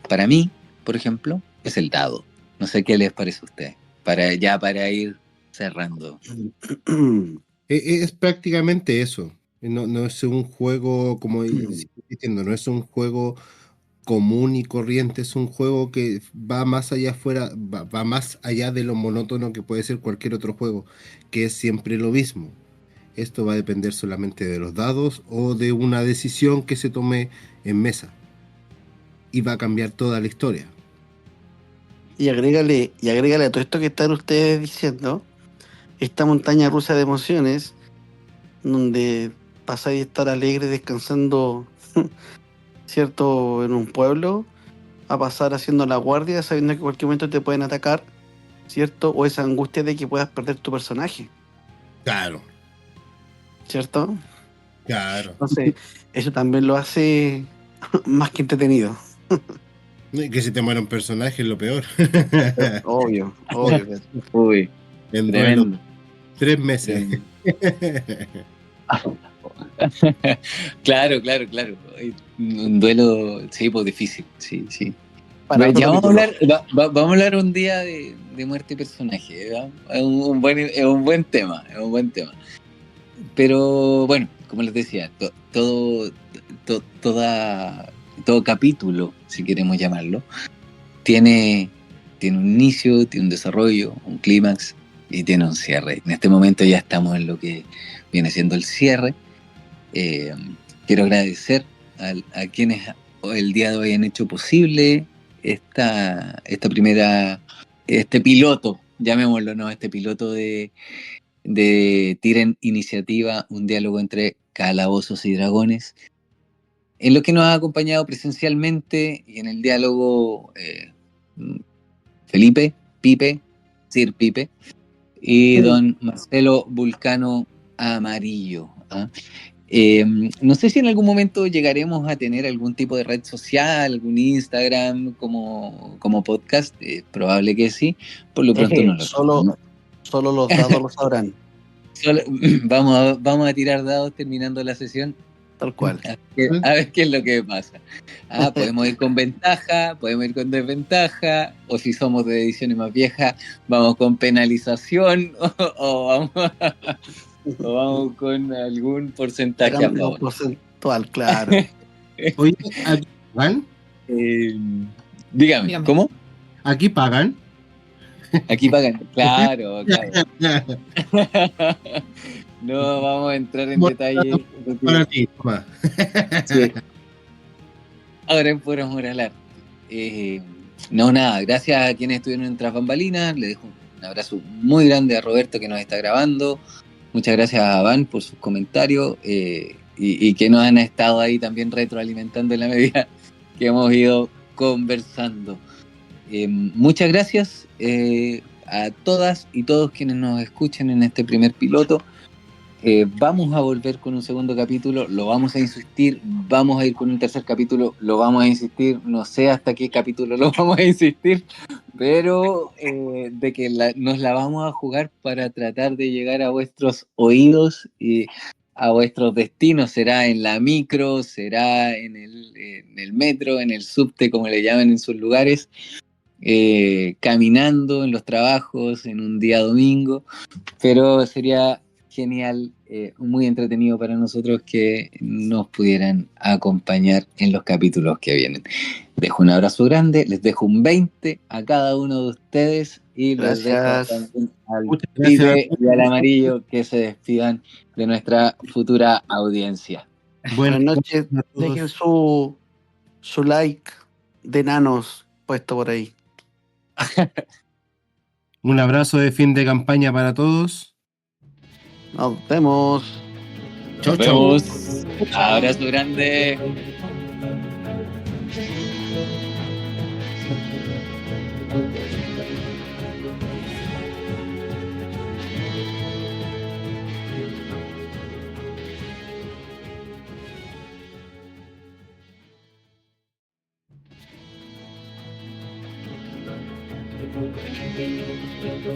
Para mí, por ejemplo, es el dado. No sé qué les parece a ustedes. Para ir cerrando. Es prácticamente eso. No es un juego, como diciendo, no es un juego común y corriente, es un juego que va más allá afuera, va más allá de lo monótono que puede ser cualquier otro juego, que es siempre lo mismo. Esto va a depender solamente de los dados o de una decisión que se tome en mesa. Y va a cambiar toda la historia. Y agrégale a todo esto que están ustedes diciendo, esta montaña rusa de emociones, donde pasáis a estar alegre descansando, ¿cierto? En un pueblo, a pasar haciendo la guardia, sabiendo que en cualquier momento te pueden atacar, ¿cierto? O esa angustia de que puedas perder tu personaje, Claro, ¿cierto? claro. Entonces, eso también lo hace más que entretenido. Que se te muera un personaje es lo peor. Obvio. Uy, En duelo, tremendo. 3 meses. Claro. Un duelo, sí, pues difícil, sí. Para Ya otro vamos a capítulo. hablar, vamos a hablar un día de muerte de personaje, ¿verdad? Es un buen tema, es un buen tema. Pero bueno, como les decía, todo capítulo, si queremos llamarlo, tiene un inicio, tiene un desarrollo, un clímax y tiene un cierre. En este momento ya estamos en lo que viene siendo el cierre. Quiero agradecer a quienes el día de hoy han hecho posible este piloto, llamémoslo, ¿no? Este piloto de Tiren Iniciativa, un diálogo entre calabozos y dragones, en lo que nos ha acompañado presencialmente y en el diálogo Felipe, Pipe, Sir Pipe, y don Marcelo Vulcano Amarillo. ¿Ah? No sé si en algún momento llegaremos a tener algún tipo de red social, algún Instagram como podcast, probable que sí, por lo pronto no lo sé, ¿no? Solo los dados lo sabrán, Vamos a tirar dados terminando la sesión. tal cual. A ver qué es lo que pasa. Podemos ir con ventaja, podemos ir con desventaja, o si somos de ediciones más viejas, vamos con penalización, o vamos con algún porcentaje a Cambio favor. porcentual, claro. Oye, ¿aquí pagan? Dígame, ¿cómo? ¿Aquí pagan? Aquí pagan. Claro. No vamos a entrar en detalle. Para ti, toma. Sí. Ahora en Pura Moralar. No, nada, gracias a quienes estuvieron en Tras Bambalinas. Le dejo un abrazo muy grande a Roberto que nos está grabando. Muchas gracias a Van por sus comentarios y que nos han estado ahí también retroalimentando en la medida que hemos ido conversando. Muchas gracias a todas y todos quienes nos escuchen en este primer piloto. Vamos a volver con un segundo capítulo, lo vamos a insistir, vamos a ir con un tercer capítulo, lo vamos a insistir, no sé hasta qué capítulo lo vamos a insistir, pero de que nos la vamos a jugar para tratar de llegar a vuestros oídos y a vuestros destinos, será en la micro, será en el metro, en el subte, como le llaman en sus lugares, caminando en los trabajos, en un día domingo, pero sería genial, muy entretenido para nosotros que nos pudieran acompañar en los capítulos que vienen. Dejo un abrazo grande, les dejo un 20 a cada uno de ustedes y les dejo también al Pipe y al Amarillo que se despidan de nuestra futura audiencia. Buenas noches, dejen su like de nanos puesto por ahí. Un abrazo de fin de campaña para todos. Nos vemos. Nos vemos. Abrazo grande.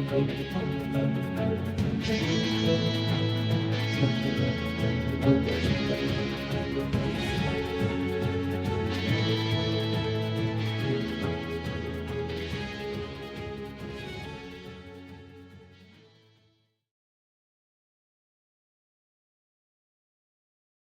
Thank you.